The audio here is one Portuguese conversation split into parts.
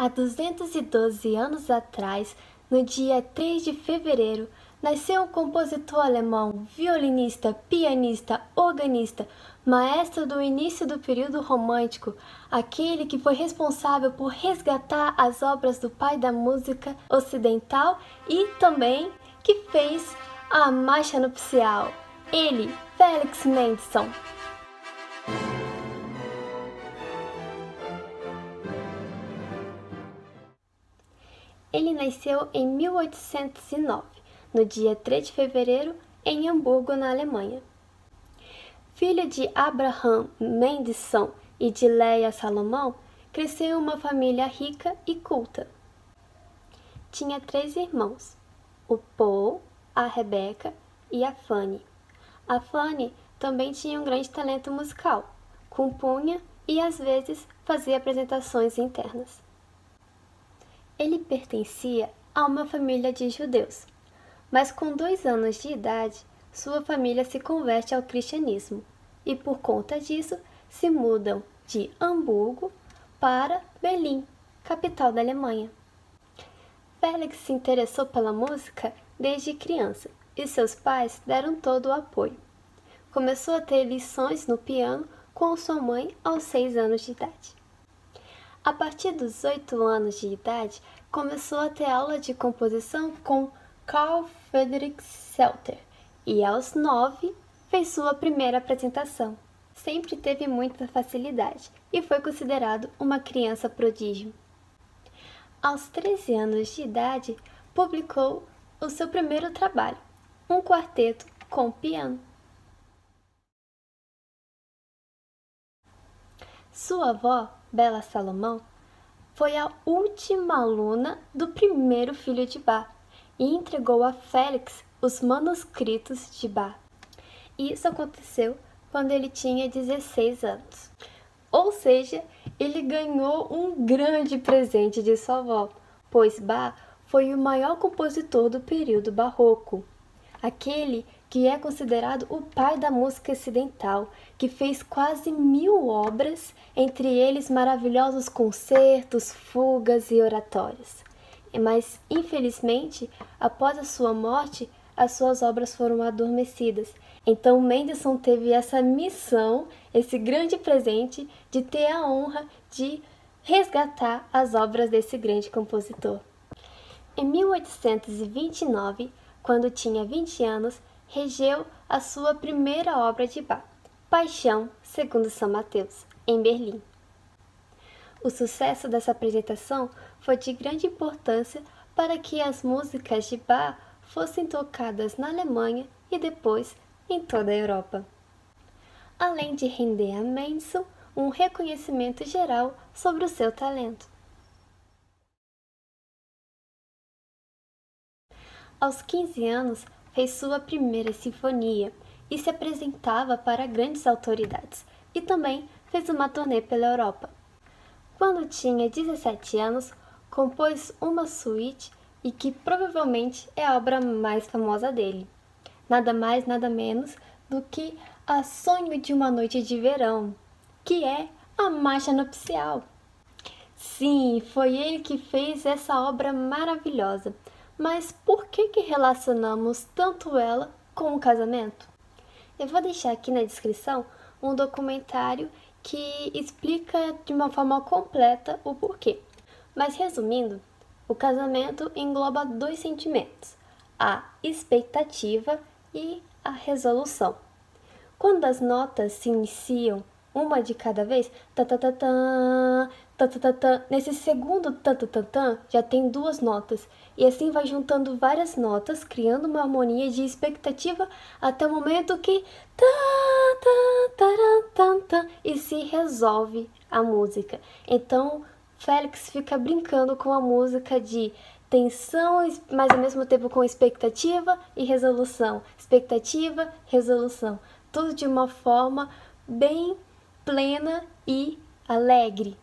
Há 212 anos atrás, no dia 3 de fevereiro, nasceu um compositor alemão, violinista, pianista, organista, maestro do início do período romântico, aquele que foi responsável por resgatar as obras do pai da música ocidental e também que fez a marcha nupcial. Ele, Felix Mendelssohn. Ele nasceu em 1809, no dia 3 de fevereiro, em Hamburgo, na Alemanha. Filho de Abraham Mendelssohn e de Leia Salomão, cresceu em uma família rica e culta. Tinha 3 irmãos, o Paul, a Rebecca e a Fanny. A Fanny também tinha um grande talento musical, compunha e às vezes fazia apresentações internas. Ele pertencia a uma família de judeus, mas com 2 anos de idade, sua família se converte ao cristianismo e por conta disso se mudam de Hamburgo para Berlim, capital da Alemanha. Felix se interessou pela música desde criança e seus pais deram todo o apoio. Começou a ter lições no piano com sua mãe aos 6 anos de idade. A partir dos 8 anos de idade, começou a ter aula de composição com Carl Friedrich Zelter e aos 9 fez sua primeira apresentação. Sempre teve muita facilidade e foi considerado uma criança prodígio. Aos 13 anos de idade, publicou o seu primeiro trabalho, um quarteto com piano. Sua avó, Bela Salomão, foi a última aluna do primeiro filho de Bach e entregou a Felix os manuscritos de Bach. Isso aconteceu quando ele tinha 16 anos. Ou seja, ele ganhou um grande presente de sua avó, pois Bach foi o maior compositor do período barroco, aquele que é considerado o pai da música ocidental, que fez quase 1000 obras, entre eles maravilhosos concertos, fugas e oratórios. Mas, infelizmente, após a sua morte, as suas obras foram adormecidas. Então Mendelssohn teve essa missão, esse grande presente de ter a honra de resgatar as obras desse grande compositor. Em 1829, quando tinha 20 anos, regeu a sua primeira obra de Bach, Paixão segundo São Mateus, em Berlim. O sucesso dessa apresentação foi de grande importância para que as músicas de Bach fossem tocadas na Alemanha e depois em toda a Europa, além de render a Mendelssohn um reconhecimento geral sobre o seu talento. Aos 15 anos, fez sua primeira sinfonia e se apresentava para grandes autoridades, e também fez uma turnê pela Europa. Quando tinha 17 anos, compôs uma suíte e que provavelmente é a obra mais famosa dele. Nada mais, nada menos do que A Sonho de uma Noite de Verão, que é a marcha nupcial. Sim, foi ele que fez essa obra maravilhosa. Mas por que relacionamos tanto ela com o casamento? Eu vou deixar aqui na descrição um documentário que explica de uma forma completa o porquê. Mas resumindo, o casamento engloba 2 sentimentos, a expectativa e a resolução. Quando as notas se iniciam, uma de cada vez, nesse segundo já tem 2 notas, e assim vai juntando várias notas, criando uma harmonia de expectativa até o momento que e se resolve a música. Então, Felix fica brincando com a música de tensão, mas ao mesmo tempo com expectativa e resolução. Expectativa, resolução. Tudo de uma forma bem plena e alegre.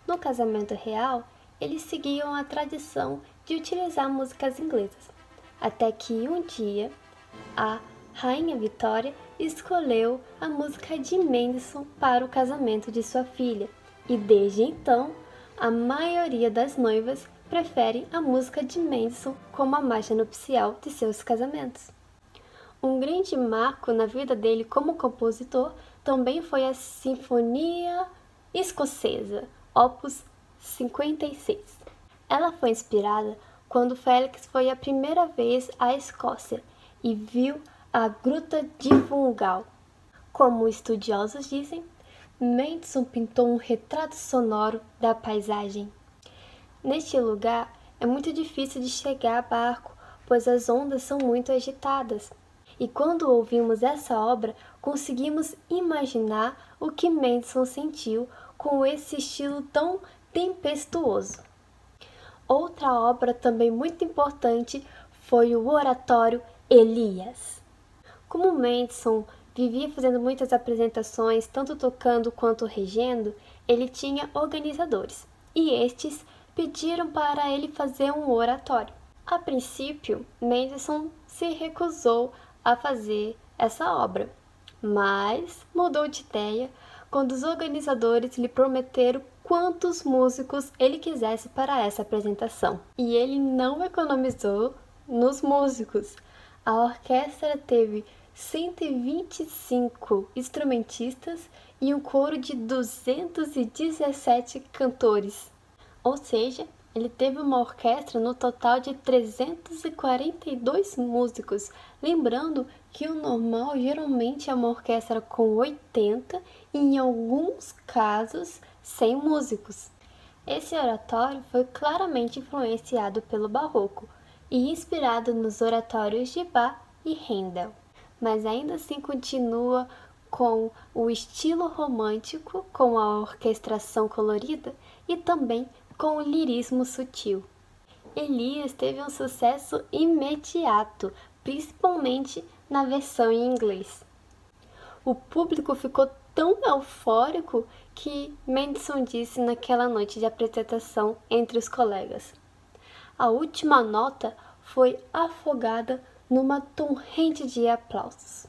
No casamento real, eles seguiam a tradição de utilizar músicas inglesas, até que um dia a Rainha Vitória escolheu a música de Mendelssohn para o casamento de sua filha, e desde então a maioria das noivas prefere a música de Mendelssohn como a marcha nupcial de seus casamentos. Um grande marco na vida dele como compositor também foi a Sinfonia Escocesa, Opus 56. Ela foi inspirada quando Félix foi a primeira vez à Escócia e viu a Gruta de Funchal. Como estudiosos dizem, Mendelssohn pintou um retrato sonoro da paisagem. Neste lugar é muito difícil de chegar a barco, pois as ondas são muito agitadas. E quando ouvimos essa obra, conseguimos imaginar o que Mendelssohn sentiu com esse estilo tão tempestuoso. Outra obra também muito importante foi o oratório Elias. Como Mendelssohn vivia fazendo muitas apresentações, tanto tocando quanto regendo, ele tinha organizadores, e estes pediram para ele fazer um oratório. A princípio, Mendelssohn se recusou a fazer essa obra, mas mudou de ideia quando os organizadores lhe prometeram quantos músicos ele quisesse para essa apresentação. E ele não economizou nos músicos. A orquestra teve 125 instrumentistas e um coro de 217 cantores. Ou seja, ele teve uma orquestra no total de 342 músicos. Lembrando que o normal geralmente é uma orquestra com 80 e, em alguns casos, 100 músicos. Esse oratório foi claramente influenciado pelo Barroco e inspirado nos oratórios de Bach e Handel, mas ainda assim continua com o estilo romântico, com a orquestração colorida e também com o lirismo sutil. Elias teve um sucesso imediato, principalmente na versão em inglês. O público ficou tão eufórico que Mendelssohn disse naquela noite de apresentação entre os colegas: a última nota foi afogada numa torrente de aplausos.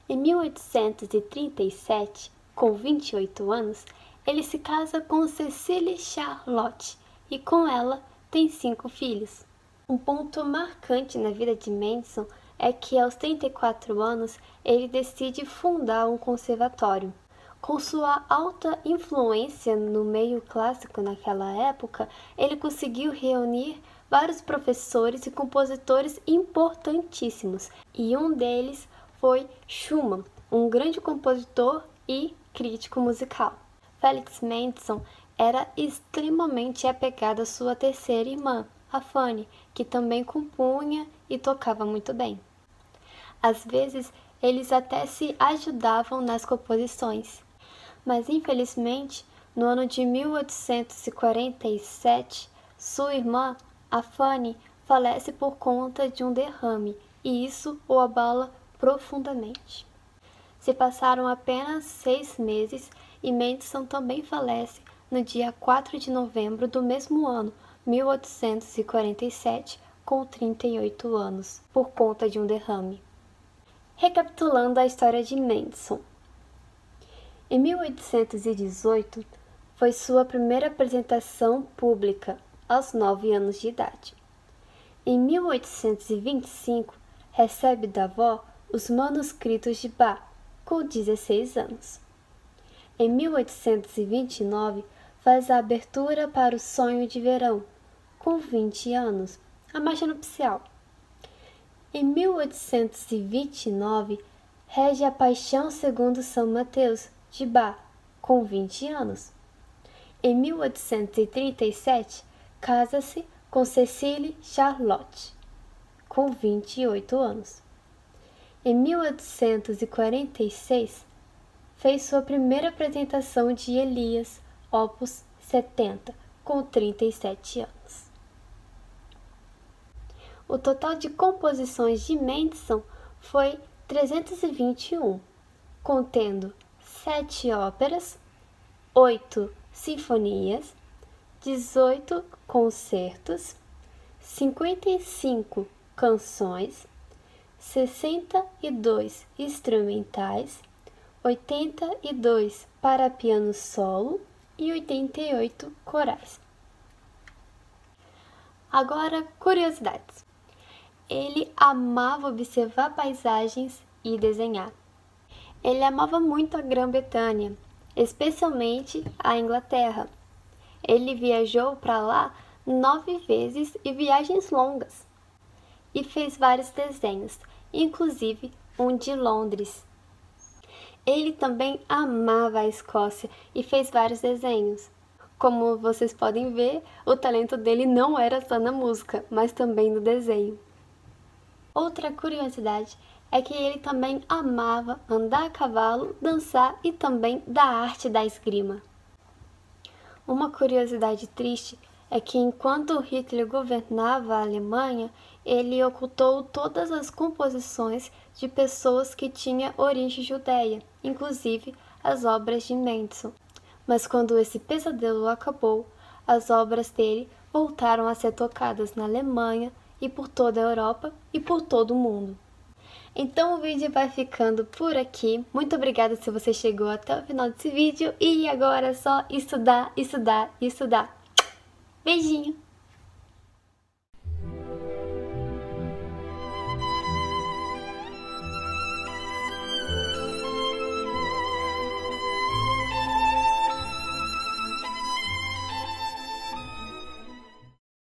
Em 1837, com 28 anos, ele se casa com Cecile Charlotte e com ela tem 5 filhos. Um ponto marcante na vida de Mendelssohn é que aos 34 anos ele decide fundar um conservatório. Com sua alta influência no meio clássico naquela época, ele conseguiu reunir vários professores e compositores importantíssimos, e um deles foi Schumann, um grande compositor e crítico musical. Felix Mendelssohn era extremamente apegado à sua terceira irmã, a Fanny, que também compunha e tocava muito bem. Às vezes, eles até se ajudavam nas composições. Mas, infelizmente, no ano de 1847, sua irmã, a Fanny, falece por conta de um derrame, e isso o abala profundamente. Se passaram apenas 6 meses e Mendelssohn também falece no dia 4 de novembro do mesmo ano, 1847, com 38 anos, por conta de um derrame. Recapitulando a história de Mendelssohn. Em 1818, foi sua primeira apresentação pública, aos 9 anos de idade. Em 1825, recebe da avó os manuscritos de Bach, com 16 anos. Em 1829, faz a abertura para o Sonho de Verão, com 20 anos, a marcha nupcial. Em 1829, rege a Paixão segundo São Mateus, de Bach, com 20 anos. Em 1837, casa-se com Cecile Charlotte, com 28 anos. Em 1846, fez sua primeira apresentação de Elias, Opus 70, com 37 anos. O total de composições de Mendelssohn foi 321, contendo 7 óperas, 8 sinfonias, 18 concertos, 55 canções, 62 instrumentais, 82 para piano solo e 88 corais. Agora, curiosidades. Ele amava observar paisagens e desenhar. Ele amava muito a Grã-Bretanha, especialmente a Inglaterra. Ele viajou para lá 9 vezes e viagens longas. E fez vários desenhos, inclusive um de Londres. Ele também amava a Escócia e fez vários desenhos. Como vocês podem ver, o talento dele não era só na música, mas também no desenho. Outra curiosidade é que ele também amava andar a cavalo, dançar e também da arte da esgrima. Uma curiosidade triste é que enquanto Hitler governava a Alemanha, ele ocultou todas as composições de pessoas que tinham origem judeia, inclusive as obras de Mendelssohn. Mas quando esse pesadelo acabou, as obras dele voltaram a ser tocadas na Alemanha e por toda a Europa e por todo o mundo. Então o vídeo vai ficando por aqui. Muito obrigada se você chegou até o final desse vídeo. E agora é só estudar, estudar, estudar. Beijinho!